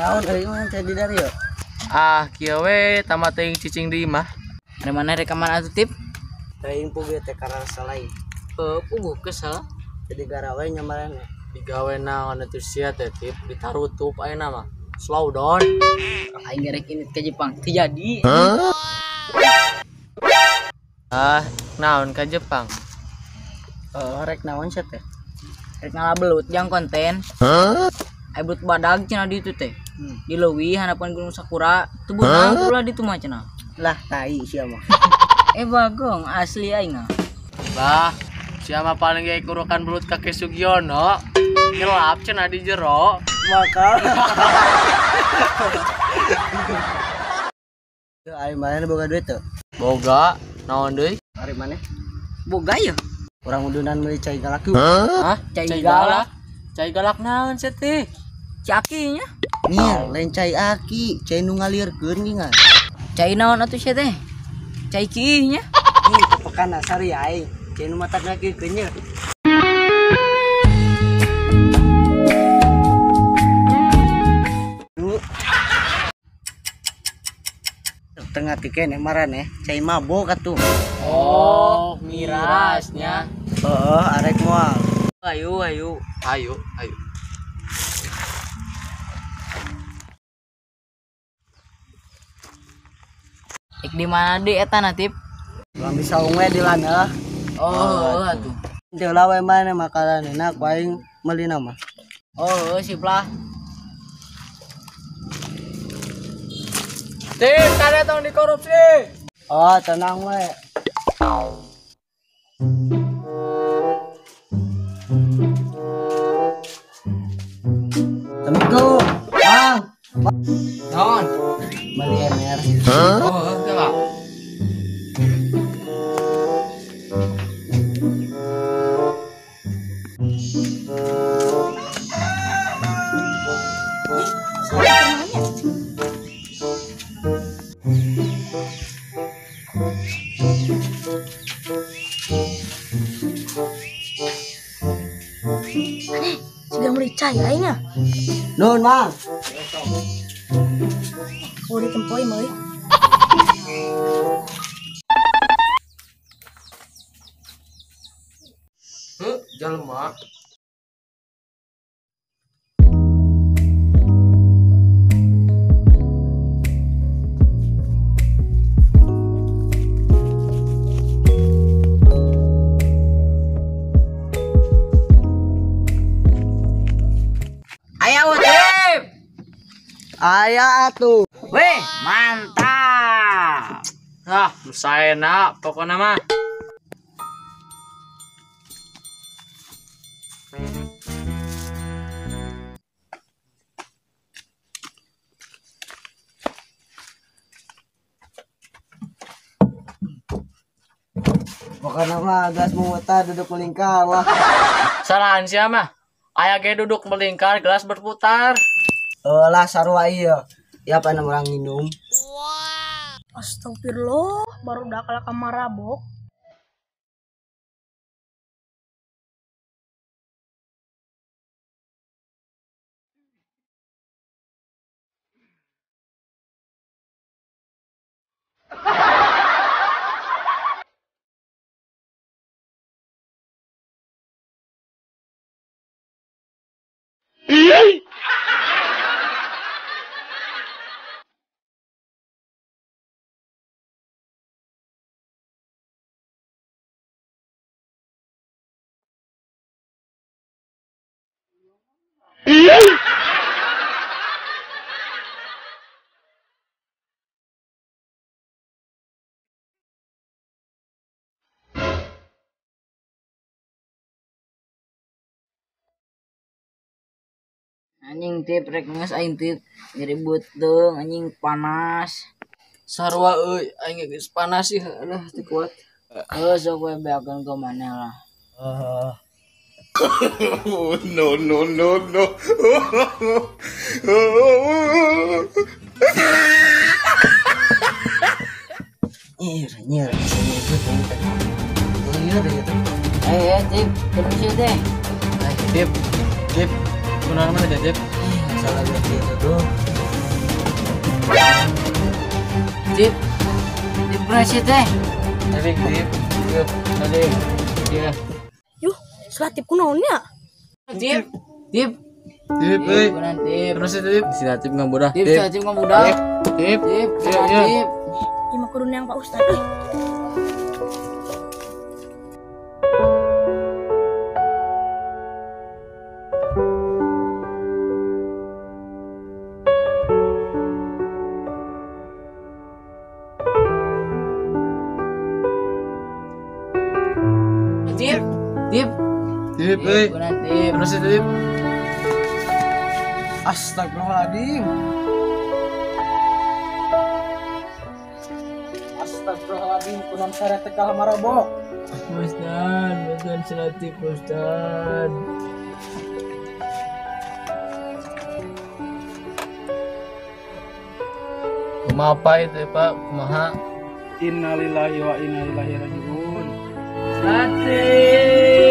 Naon euy mah tadi dari yo. Kieu we tamat teuing cicing di imah. Dari mana rekaman atuh tip? Teuing puguh teh karana salain. Puguh kesel. Jadi garawe nyamarana. Digawe naon atuh sia teh tip ditarutup ayeuna mah. Slow down. Aing gerek ini ke Jepang teu jadi. Naon ka Jepang? Rek naon sia teh? Rek ngalabelut jang konten. Ai belut badag cenah di itu teh. Di leuwih hanapan Gunung Sakura, teu beunang ulah ditu mah cenah. Lah tai sia mah. Bagong asli aing mah. Bah, siapa paling gak kurukan belut kakek Sugiono? Ngelap cenah di jero. Maka. Teu ari mana boga duit teu? Boga, naon deui? Ari mana? Boga ya? Urang udunan meuli cai galak yuk. Cai Cai galak. galak. Cai galak naon sia teh? Cakinya. Nih, lain cai aki, cai nu ngalirkeun ngingan. Cai naon atuh sia teh? Cai kieuh nya. Ih, pekan asar ya aing. Cai nu mata ngakikeun nya. Tengah kekene marane cai mabok atuh. Oh, mirasnya. Arek moal. Ayo. Ayo. Ik di mana di eta natip? Ulang bisa unge di lana. Atuh. Teu lawe mana makalanna ku aing meulina mah. Sip lah. Tip, kada tong dikorupsi. Tenang we. Assalamualaikum. Bang. Naon? Bali MR. Coba. Sudah mulai cai aing ah. Nun, Mang. Oh ditempoi meuy. Jalma. Ayo tip. Aya atuh. Weh, mantap. Saena pokona mah. Pokoknya mah gas muter duduk melingkar lah. Salahan sia mah. Aya ge duduk melingkar, gelas berputar. Lah sarua ieu. Ya apa orang minum? Astagfirullah, baru dah kalah kamar rabok. Anjing tip rek ngeus aing tip ngeribut deung anjing panas. Sarua euy, aing geus panas sih, aduh teu kuat. Sok we beakeun ke maneh lah. No. Nyer. Iya deh itu. Tip, permisi teh. Tip. Kunaon mana Tip? Salah berarti itu tuh. Dip. Dip berhasil teh. Dip, dip. Yuk, tadi. Iya. Yuh, selatip kunaonnya. Dip. Dip. Dip, Dip. Dip. Terus itu dip. Si Latif nggak mudah. Dip, cacing nggak mudah. Dip. Dip, Iya, iya. dip. Ima kudu yang Pak Ustad. Dip. Dip. Dip, Dip, dip. Terus itu dip. Astagfirullahaladzim. Astagfirullahaladzim. Kunam sare tegal marabok. Ustad, bantuan selatif Ustad. Kumaha apa itu Pak? Kumaha? Innalillahi wa inna ilaihi rajiun. Selatif.